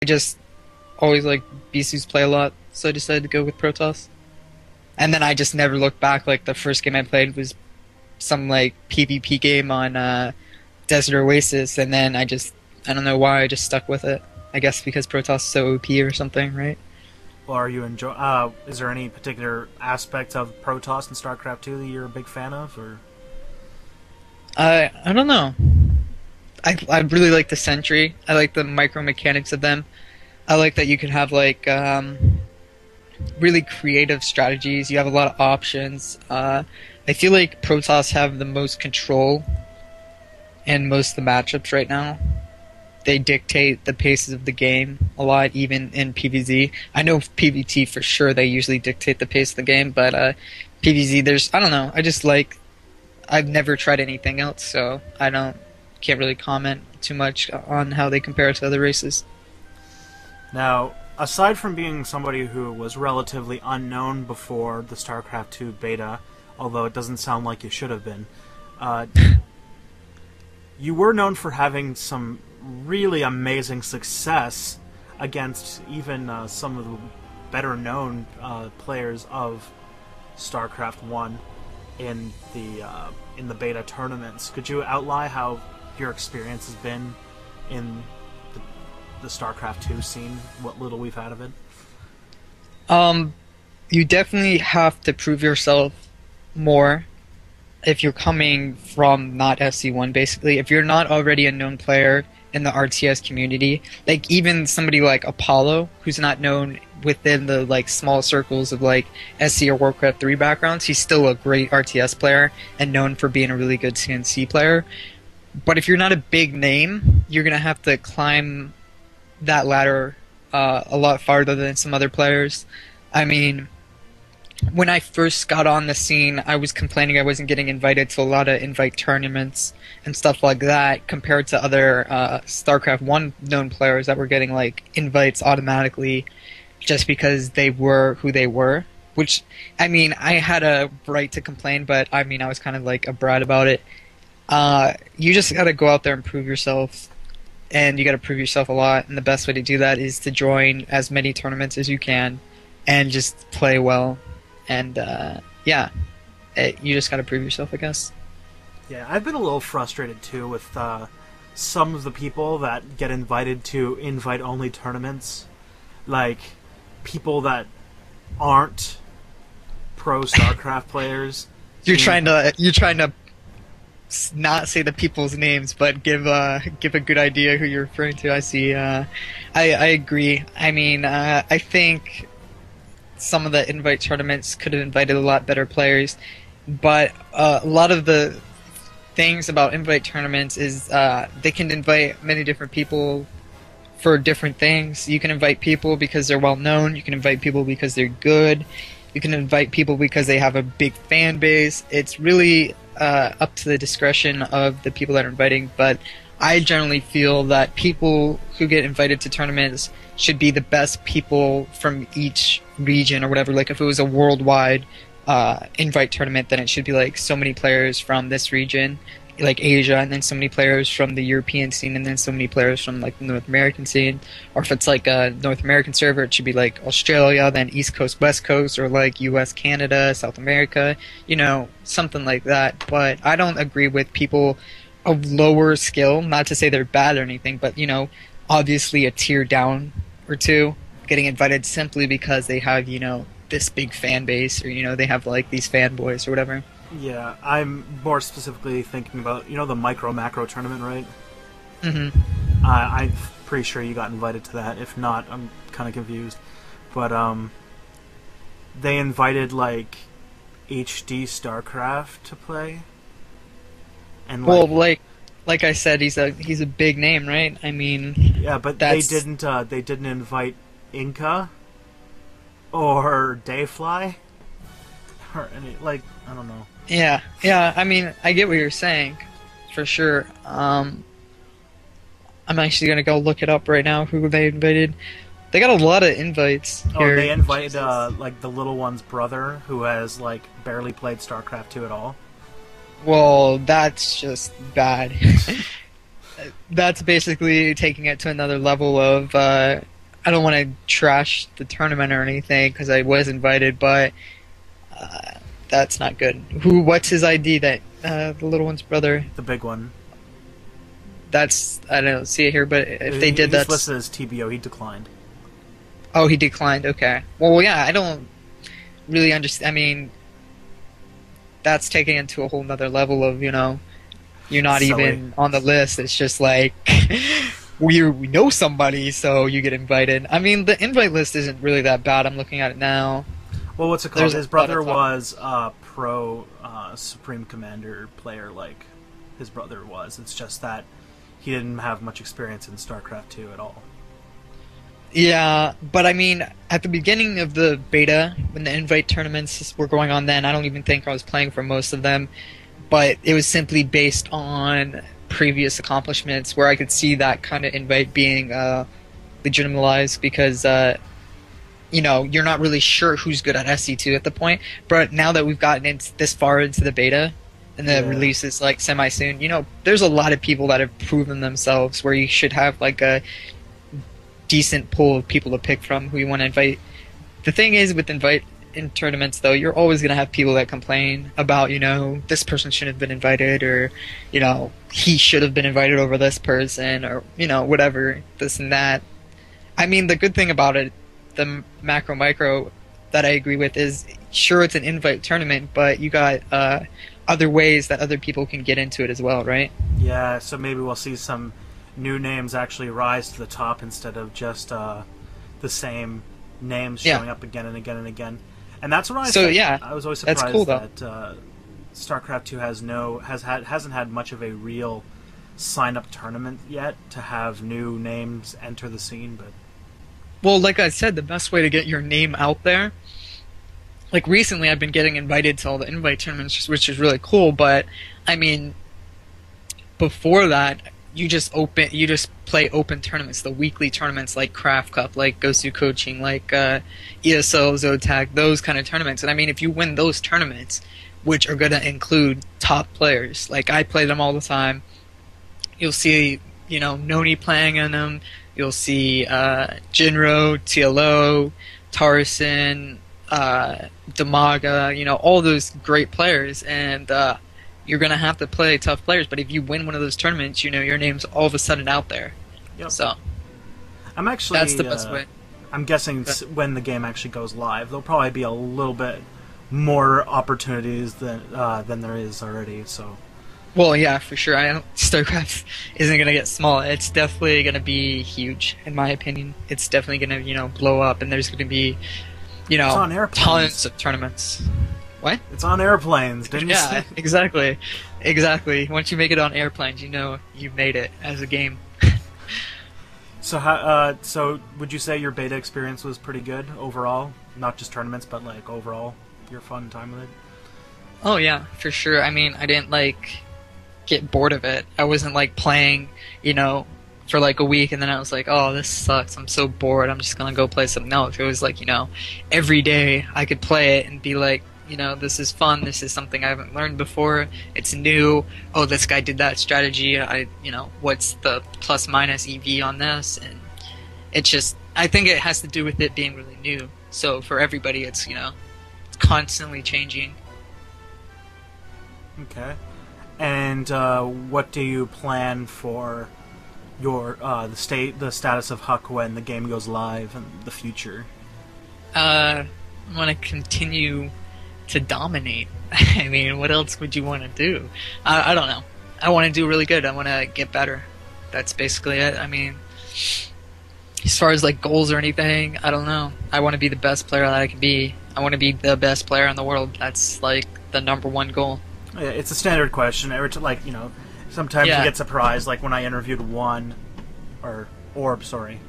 just always like BC's play a lot, so I decided to go with Protoss. And then I just never looked back. Like the first game I played was some like PvP game on Desert Oasis, and then I don't know why I just stuck with it. I guess because Protoss is so OP or something, right? Well, are you enjoy? Is there any particular aspect of Protoss and StarCraft 2 that you're a big fan of, or? I don't know. I really like the Sentry. I like the micro mechanics of them. I like that you can have like really creative strategies. You have a lot of options. I feel like Protoss have the most control in most of the matchups right now. They dictate the paces of the game a lot, even in PvZ. I know PvT for sure they usually dictate the pace of the game, but PvZ, I don't know. I've never tried anything else, so can't really comment too much on how they compare to other races. Now, aside from being somebody who was relatively unknown before the StarCraft 2 beta, although it doesn't sound like you should have been, you were known for having some really amazing success against even some of the better-known players of StarCraft 1 in the beta tournaments. Could you outline how your experience has been in the StarCraft 2 scene, what little we've had of it? You definitely have to prove yourself more if you're coming from not SC1, basically. If you're not already a known player in the RTS community, like even somebody like Apollo, who's not known within the like small circles of like SC or Warcraft 3 backgrounds, he's still a great RTS player and known for being a really good CNC player. But if you're not a big name, you're going to have to climb that ladder a lot farther than some other players. I mean, when I first got on the scene, I was complaining I wasn't getting invited to a lot of invite tournaments and stuff like that compared to other StarCraft 1 known players that were getting like invites automatically just because they were who they were. Which, I mean, I had a right to complain, but I mean, I was kind of like a brat about it. You just gotta go out there and prove yourself, and you gotta prove yourself a lot, and the best way to do that is to join as many tournaments as you can and just play well. And you just gotta prove yourself, I guess. Yeah, I've been a little frustrated too with some of the people that get invited to invite-only tournaments, like people that aren't pro StarCraft players. You're trying to not say the people's names, but give a good idea who you're referring to. I see. I agree. I mean, I think some of the invite tournaments could have invited a lot better players, but a lot of the things about invite tournaments is they can invite many different people for different things. You can invite people because they're well known. You can invite people because they're good. You can invite people because they have a big fan base. It's really up to the discretion of the people that are inviting, but I generally feel that people who get invited to tournaments should be the best people from each region or whatever. Like if it was a worldwide invite tournament, then it should be like so many players from this region, like Asia, and then so many players from the European scene, and then so many players from like the North American scene. Or if it's like a North American server, it should be like Australia, then East Coast, West Coast, or like US, Canada, South America, something like that. But I don't agree with people of lower skill, not to say they're bad or anything, but obviously a tier down or two getting invited simply because they have this big fan base, or they have like these fanboys or whatever. Yeah, I'm more specifically thinking about, the micro-macro tournament, right? Mm-hmm. I'm pretty sure you got invited to that. If not, I'm kind of confused. But, they invited, like, HD StarCraft to play. And well, like I said, he's a big name, right? I mean, yeah, but they didn't invite Inca or Dayfly or any, like, I don't know. Yeah, I mean, I get what you're saying, for sure. I'm actually gonna go look it up right now, who they invited. They got a lot of invites here. Oh, they invited, like, the little one's brother, who has, like, barely played StarCraft 2 at all. Well, that's just bad. That's basically taking it to another level of I don't want to trash the tournament or anything because I was invited, but that's not good. What's his ID? That the little one's brother. The big one. That's I don't see it here, but if they did, he's that's listed as TBO. He declined. Oh, he declined. Okay. Well, yeah, I don't really understand. I mean, that's taking it to a whole nother level of, you're not Silly. even on the list. It's just like we know somebody, so you get invited. I mean, the invite list isn't really that bad. I'm looking at it now. Well, what's it called? There's His a lot brother of talk. was a pro Supreme Commander player, like his brother was. It's just that he didn't have much experience in StarCraft 2 at all. Yeah, but I mean, at the beginning of the beta, when the invite tournaments were going on then, I don't even think I was playing for most of them, but it was simply based on previous accomplishments where I could see that kind of invite being legitimized because, you're not really sure who's good at SC2 at the point, but now that we've gotten this far into the beta, and the release is like semi-soon, there's a lot of people that have proven themselves where you should have like a decent pool of people to pick from who you want to invite. The thing is with invite in tournaments though, you're always going to have people that complain about, this person shouldn't have been invited, or, he should have been invited over this person, or, whatever, this and that. I mean, the good thing about it, the macro micro that I agree with is, sure, it's an invite tournament, but you got other ways that other people can get into it as well, right? Yeah, so maybe we'll see some new names actually rise to the top instead of just the same names showing up again and again and again. And that's what I was always surprised that's cool, that StarCraft 2 hasn't had much of a real sign-up tournament yet to have new names enter the scene. But well, like I said, the best way to get your name out there, like recently I've been getting invited to all the invite tournaments, which is really cool, but I mean, before that, you just play open tournaments, the weekly tournaments like Craft Cup, like Gosu Coaching, like ESL, Zotag, those kind of tournaments. And I mean, if you win those tournaments, which are going to include top players, like I play them all the time, you'll see, Noni playing in them, you'll see Jinro, TLO, Tarson, Damaga, all those great players, and you're going to have to play tough players, but if you win one of those tournaments, your name's all of a sudden out there. Yep. So I'm actually that's the best way. I'm guessing when the game actually goes live, there'll probably be a little bit more opportunities than there is already. So, well, yeah, for sure. StarCraft isn't going to get small. It's definitely going to be huge, in my opinion. It's definitely going to blow up, and there's going to be tons of tournaments. What? It's on airplanes, didn't you say? Yeah, exactly. Once you make it on airplanes, you've made it as a game. So would you say your beta experience was pretty good overall? Not just tournaments, but like overall, your fun time with it? Oh yeah, for sure. I mean, I didn't get bored of it. I wasn't playing, for a week and then I was like, oh, this sucks. I'm so bored. I'm just gonna go play something else. It was every day I could play it and be like, this is fun. This is something I haven't learned before. It's new. Oh, this guy did that strategy. What's the plus minus EV on this? And it's just, I think it has to do with it being really new. So for everybody, it's, it's constantly changing. Okay. And what do you plan for your the status of Huk when the game goes live in the future? I want to continue to dominate. I mean, what else would you want to do? I don't know. I want to do really good. I want to get better. That's basically it. I mean, as far as goals or anything, I don't know. I want to be the best player that I can be. I want to be the best player in the world. That's the #1 goal. Yeah, it's a standard question. Sometimes you get surprised. Like when I interviewed Orb, sorry.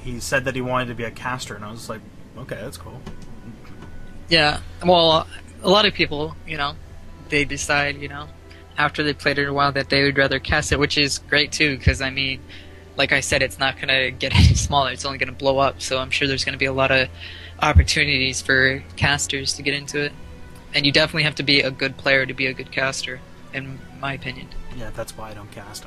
He said that he wanted to be a caster, and I was like, okay, that's cool. Yeah, well, a lot of people, they decide, after they played it a while that they would rather cast it, which is great too, because I mean, like I said, it's not going to get any smaller, it's only going to blow up, so I'm sure there's going to be a lot of opportunities for casters to get into it. And you definitely have to be a good player to be a good caster, in my opinion. Yeah, that's why I don't cast.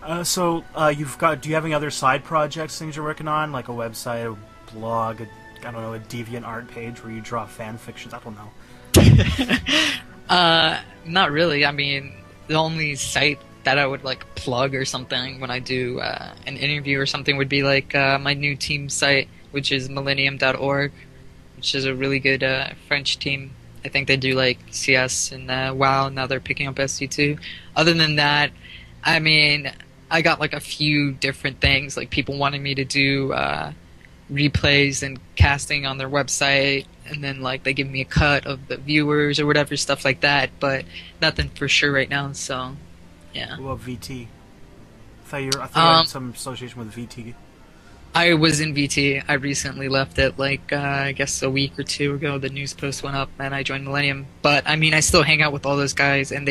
Do you have any other side projects, things you're working on, like a website, a blog, I don't know, a DeviantArt page where you draw fan fictions? I don't know. Not really. I mean, the only site that I would like plug or something when I do an interview or something would be like my new team site, which is millennium.org, which is a really good French team. I think they do like CS and WoW. Now they're picking up SC2. Other than that, I mean, I got like a few different things, like people wanting me to do replays and casting on their website, and then like they give me a cut of the viewers or whatever, stuff like that, but nothing for sure right now, so yeah. What about VT? I thought you had some association with VT. I was in VT. I recently left it, like I guess a week or two ago. The news post went up and I joined Millennium. But I mean, I still hang out with all those guys, and they